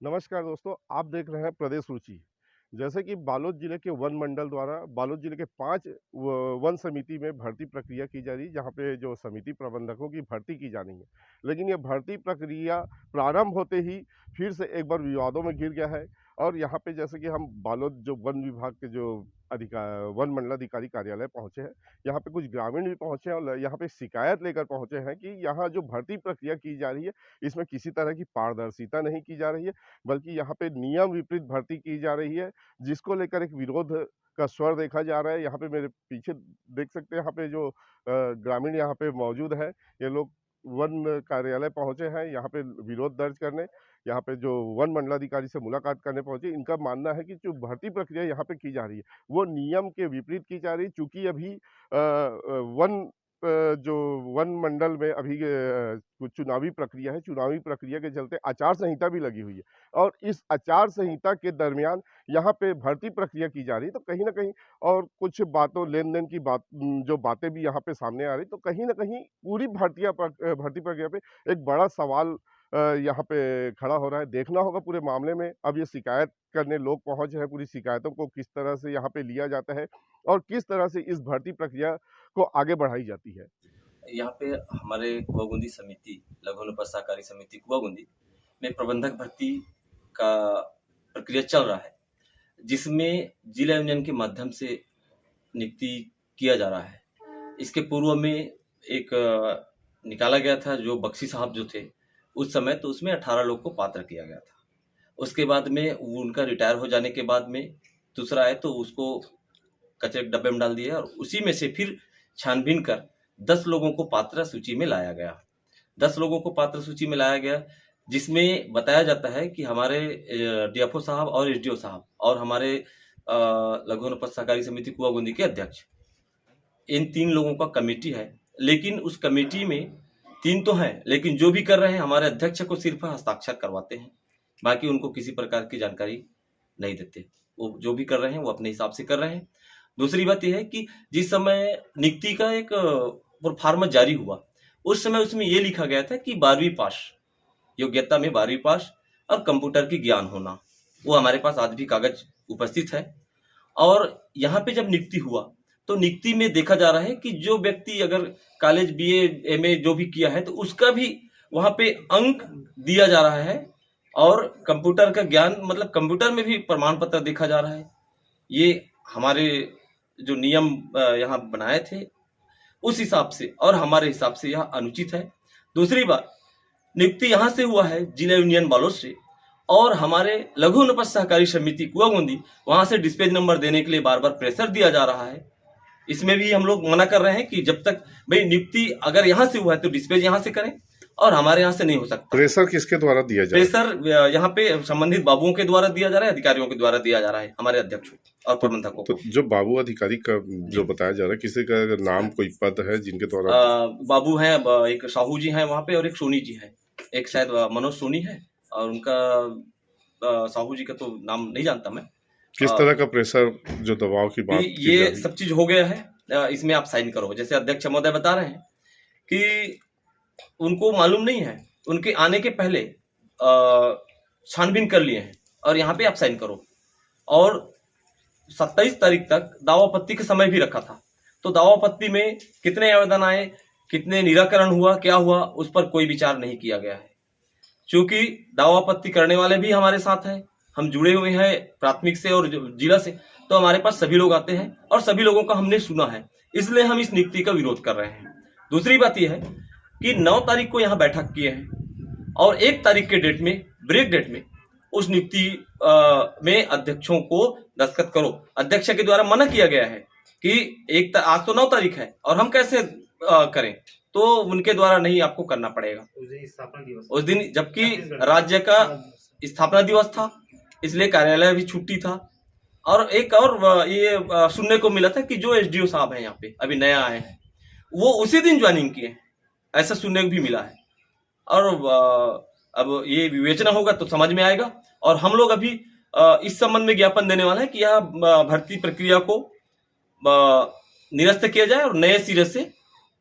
नमस्कार दोस्तों, आप देख रहे हैं प्रदेश रुचि। जैसे कि बालोद जिले के वन मंडल द्वारा बालोद जिले के 5 वन समिति में भर्ती प्रक्रिया की जा रही है, जहाँ पे जो समिति प्रबंधकों की भर्ती की जानी है। लेकिन ये भर्ती प्रक्रिया प्रारंभ होते ही फिर से एक बार विवादों में घिर गया है। और यहाँ पे जैसे कि हम बालोद जो वन विभाग के जो वन मंडलाधिकारी कार्यालय पहुँचे हैं, यहाँ पे कुछ ग्रामीण भी पहुँचे हैं और यहाँ पे शिकायत लेकर पहुँचे हैं कि यहाँ जो भर्ती प्रक्रिया की जा रही है, इसमें किसी तरह की पारदर्शिता नहीं की जा रही है, बल्कि यहाँ पे नियम विपरीत भर्ती की जा रही है, जिसको लेकर एक विरोध का स्वर देखा जा रहा है। यहाँ पे मेरे पीछे देख सकते हैं, यहाँ पे जो ग्रामीण यहाँ पे मौजूद है, ये लोग वन कार्यालय पहुंचे हैं यहाँ पे विरोध दर्ज करने। यहाँ पे जो वन मंडलाधिकारी से मुलाकात करने पहुंचे, इनका मानना है कि जो भर्ती प्रक्रिया यहाँ पे की जा रही है वो नियम के विपरीत की जा रही है, चूंकि अभी जो वन मंडल में अभी कुछ चुनावी प्रक्रिया है, चुनावी प्रक्रिया के चलते आचार संहिता भी लगी हुई है और इस आचार संहिता के दरमियान यहाँ पे भर्ती प्रक्रिया की जा रही है। तो कहीं ना कहीं और कुछ बातों लेन देन की जो बातें भी यहाँ पे सामने आ रही, तो कहीं ना कहीं पूरी भर्ती प्रक्रिया पे एक बड़ा सवाल यहाँ पे खड़ा हो रहा है। देखना होगा पूरे मामले में। अब ये शिकायत करने लोग पहुंचे हैं, पूरी शिकायतों को किस तरह से यहाँ पे लिया जाता है और किस तरह से इस भर्ती प्रक्रिया को आगे बढ़ाई जाती है। यहाँ पे हमारे कुआबूंदी समिति, लघु अनुपात सहकारी समिति कुआबूंदी में प्रबंधक भर्ती का प्रक्रिया चल रहा है, जिसमें जिला यूनियन के माध्यम से नियुक्ति किया जा रहा है। इसके पूर्व में एक निकाला गया था जो बख्शी साहब जो थे उस समय, तो उसमें 18 लोग को पात्र किया गया था। उसके बाद में उनका रिटायर हो जाने के बाद में दूसरा आए तो उसको कचरे के डब्बे में डाल दिया और उसी में से फिर छानबीन कर 10 लोगों को पात्र सूची में लाया गया। 10 लोगों को पात्र सूची में लाया गया, जिसमें बताया जाता है कि हमारे डीएफओ साहब और एसडीओ साहब और हमारे लघु अनुपात सहकारी समिति कुआबूंदी के अध्यक्ष, इन 3 लोगों का कमेटी है। लेकिन उस कमेटी में 3 तो हैं, लेकिन जो भी कर रहे हैं हमारे अध्यक्ष को सिर्फ हस्ताक्षर करवाते हैं, बाकी उनको किसी प्रकार की जानकारी नहीं देते। वो जो भी कर रहे हैं वो अपने हिसाब से कर रहे हैं। दूसरी बात यह है कि जिस समय नियुक्ति का एक फॉर्मेट जारी हुआ, उस समय उसमें यह लिखा गया था कि 12वीं पास, योग्यता में 12वीं पास और कंप्यूटर की ज्ञान होना। वो हमारे पास आज भी कागज उपस्थित है। और यहाँ पे जब नियुक्ति हुआ तो नियुक्ति में देखा जा रहा है कि जो व्यक्ति अगर कॉलेज बीए एमए जो भी किया है तो उसका भी वहाँ पे अंक दिया जा रहा है और कंप्यूटर का ज्ञान मतलब कंप्यूटर में भी प्रमाण पत्र देखा जा रहा है। ये हमारे जो नियम यहाँ बनाए थे उस हिसाब से और हमारे हिसाब से यह अनुचित है। दूसरी बात, नियुक्ति यहाँ से हुआ है जिला यूनियन बालोद से, और हमारे लघु अनुपात सहकारी समिति कुआबूंदी वहां से डिस्पैच नंबर देने के लिए बार बार प्रेशर दिया जा रहा है। इसमें भी हम लोग मना कर रहे हैं कि जब तक भाई नियुक्ति अगर यहाँ से हुआ है तो डिस्पैच यहाँ से करें और हमारे यहाँ से नहीं हो सकता। प्रेशर किसके द्वारा दिया जा रहा है? प्रेशर यहाँ पे संबंधित बाबुओं के द्वारा दिया जा रहा है, अधिकारियों के द्वारा दिया जा रहा है, हमारे अध्यक्षों और प्रबंधकों। तो जो बाबू अधिकारी का जो बताया जा रहा है, किसी का नाम कोई पद है जिनके द्वारा? बाबू हैं, एक साहू जी हैं वहाँ पे और एक सोनी जी है, एक शायद मनोज सोनी है और उनका साहू जी का तो नाम नहीं जानता मैं। किस तरह का प्रेशर, जो दबाव की बात ये सब चीज हो गया है। इसमें आप साइन करो, जैसे अध्यक्ष महोदय बता रहे हैं कि उनको मालूम नहीं है, उनके आने के पहले छानबीन कर लिए हैं और यहाँ पे आप साइन करो। और 27 तारीख तक दावापत्ती का समय भी रखा था, तो दावापत्ती में कितने आवेदन आए, कितने निराकरण हुआ, क्या हुआ, उस पर कोई विचार नहीं किया गया है। क्योंकि दावापत्ती करने वाले भी हमारे साथ हैं, हम जुड़े हुए हैं प्राथमिक से और जिला से, तो हमारे पास सभी लोग आते हैं और सभी लोगों का हमने सुना है, इसलिए हम इस नियुक्ति का विरोध कर रहे हैं। दूसरी बात यह है कि 9 तारीख को यहाँ बैठक किए हैं और 1 तारीख के डेट में, ब्रेक डेट में, उस नियुक्ति में अध्यक्षों को दस्तखत करो। अध्यक्ष के द्वारा मना किया गया है कि आज तो 9 तारीख है और हम कैसे करें, तो उनके द्वारा नहीं, आपको करना पड़ेगा उस दिन, जबकि राज्य का स्थापना दिवस था, इसलिए कार्यालय भी छुट्टी था। और एक और ये सुनने को मिला था कि जो एसडीओ साहब हैं यहाँ पे अभी नया आए हैं, वो उसी दिन ज्वाइनिंग किए हैं, ऐसा सुनने को भी मिला है। और अब ये विवेचना होगा तो समझ में आएगा। और हम लोग अभी इस संबंध में ज्ञापन देने वाले हैं कि यह भर्ती प्रक्रिया को निरस्त किया जाए और नए सिरे से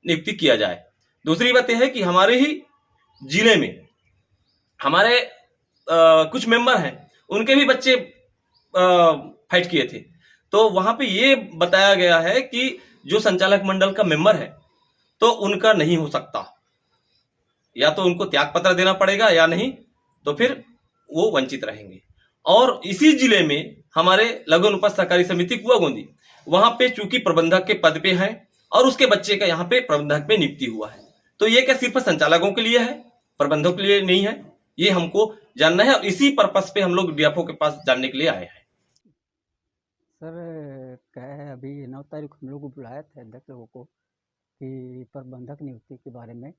नियुक्ति किया जाए। दूसरी बात यह है कि हमारे ही जिले में हमारे कुछ मेंबर हैं उनके भी बच्चे फाइट किए थे। तो वहां पे ये बताया गया है कि जो संचालक मंडल का मेंबर है तो उनका नहीं हो सकता, या तो उनको त्याग पत्र देना पड़ेगा या नहीं तो फिर वो वंचित रहेंगे। और इसी जिले में हमारे लघु अनुपात सहकारी समिति कुआगोंदी, वहां पे चूंकि प्रबंधक के पद पे हैं और उसके बच्चे का यहाँ पे प्रबंधक में नियुक्ति हुआ है, तो ये क्या सिर्फ संचालकों के लिए है, प्रबंधकों के लिए नहीं है, ये हमको जानना है और इसी पर्पस पे हम लोग डीएफओ के पास जानने के लिए आए हैं। सर क्या है, अभी 9 तारीख को हम लोग को बुलाया था अध्यक्ष लोगों को कि प्रबंधक नियुक्ति के बारे में,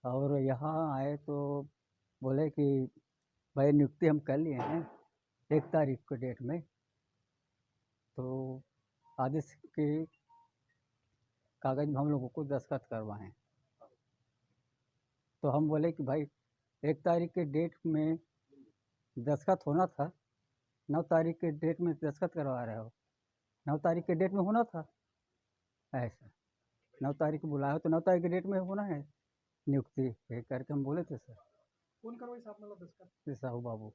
और यहाँ आए तो बोले कि भाई नियुक्ति हम कर लिए हैं 1 तारीख को डेट में, तो आदेश के कागज में हम लोगों को दस्तखत करवाएं। तो हम बोले कि भाई 1 तारीख के डेट में दस्तखत होना था, 9 तारीख के डेट में दस्तखत करवा रहे हो, 9 तारीख के डेट में होना था ऐसा, 9 तारीख को बुलाया हो तो 9 तारीख के डेट में होना है नियुक्ति, ये करके हम बोले थे सर। कौन करवाई साहब मतलब दस्तखत? साहू बाबू।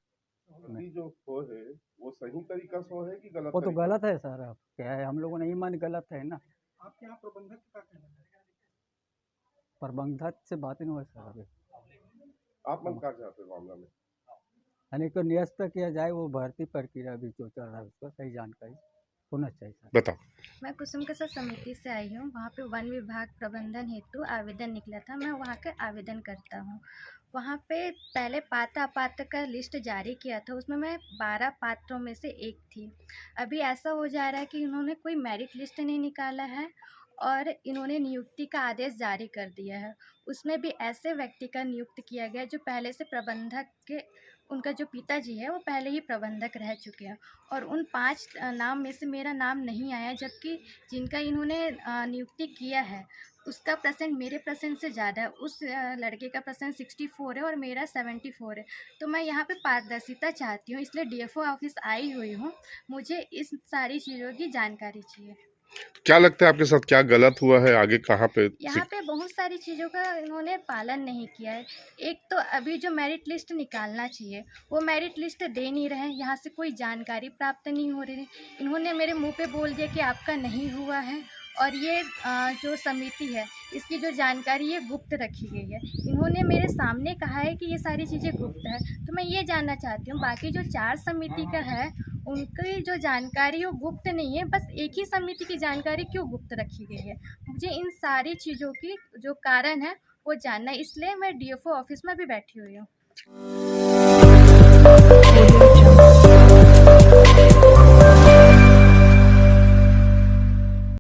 अभी जो हो है वो सही तरीका से हो है कि गलत वो तो तरीका? गलत है सर, अब क्या है, हम लोगों ने नहीं मान, गलत है ना। आपके यहाँ प्रबंधक का कहना है? प्रबंधक से बात नहीं हुआ सर अभी, आप मन क्या चाहते हो मामला में? यानी तो नियस्त किया जाए, वो भर्ती प्रक्रिया भी जो चल रहा है उसका सही जानकारी होना चाहिए सर। बताओ। मैं कुसुम कसा समिति से आई हूँ। वहाँ पे वन विभाग प्रबंधन हेतु आवेदन निकला था, मैं वहाँ का आवेदन करता हूँ। वहाँ पे पहले पात्र अपात्र का लिस्ट जारी किया था, उसमें मैं 12 पात्रों में से एक थी। अभी ऐसा हो जा रहा है कि इन्होंने कोई मेरिट लिस्ट नहीं निकाला है और इन्होंने नियुक्ति का आदेश जारी कर दिया है। उसमें भी ऐसे व्यक्ति का नियुक्त किया गया जो पहले से प्रबंधक के, उनका जो पिताजी है वो पहले ही प्रबंधक रह चुके हैं, और उन 5 नाम में से मेरा नाम नहीं आया, जबकि जिनका इन्होंने नियुक्ति किया है उसका परसेंट मेरे परसेंट से ज़्यादा है। उस लड़के का परसेंट 64 है और मेरा 74 है। तो मैं यहाँ पे पारदर्शिता चाहती हूँ, इसलिए डीएफओ ऑफिस आई हुई हूँ। मुझे इस सारी चीज़ों की जानकारी चाहिए। क्या लगता है आपके साथ क्या गलत हुआ है, आगे कहाँ पे? यहाँ पे बहुत सारी चीज़ों का इन्होंने पालन नहीं किया है। एक तो अभी जो मेरिट लिस्ट निकालना चाहिए वो मेरिट लिस्ट दे नहीं रहे हैं, यहाँ से कोई जानकारी प्राप्त नहीं हो रही है। इन्होंने मेरे मुंह पे बोल दिया कि आपका नहीं हुआ है, और ये जो समिति है इसकी जो जानकारी ये गुप्त रखी गई है। इन्होंने मेरे सामने कहा है कि ये सारी चीज़ें गुप्त है, तो मैं ये जानना चाहती हूँ बाकी जो 4 समिति का है उनकी जो जानकारी वो गुप्त नहीं है, बस एक ही समिति की जानकारी क्यों गुप्त रखी गई है? मुझे इन सारी चीज़ों की जो कारण है वो जानना है, इसलिए मैं डीएफओ ऑफिस में भी बैठी हुई हूँ।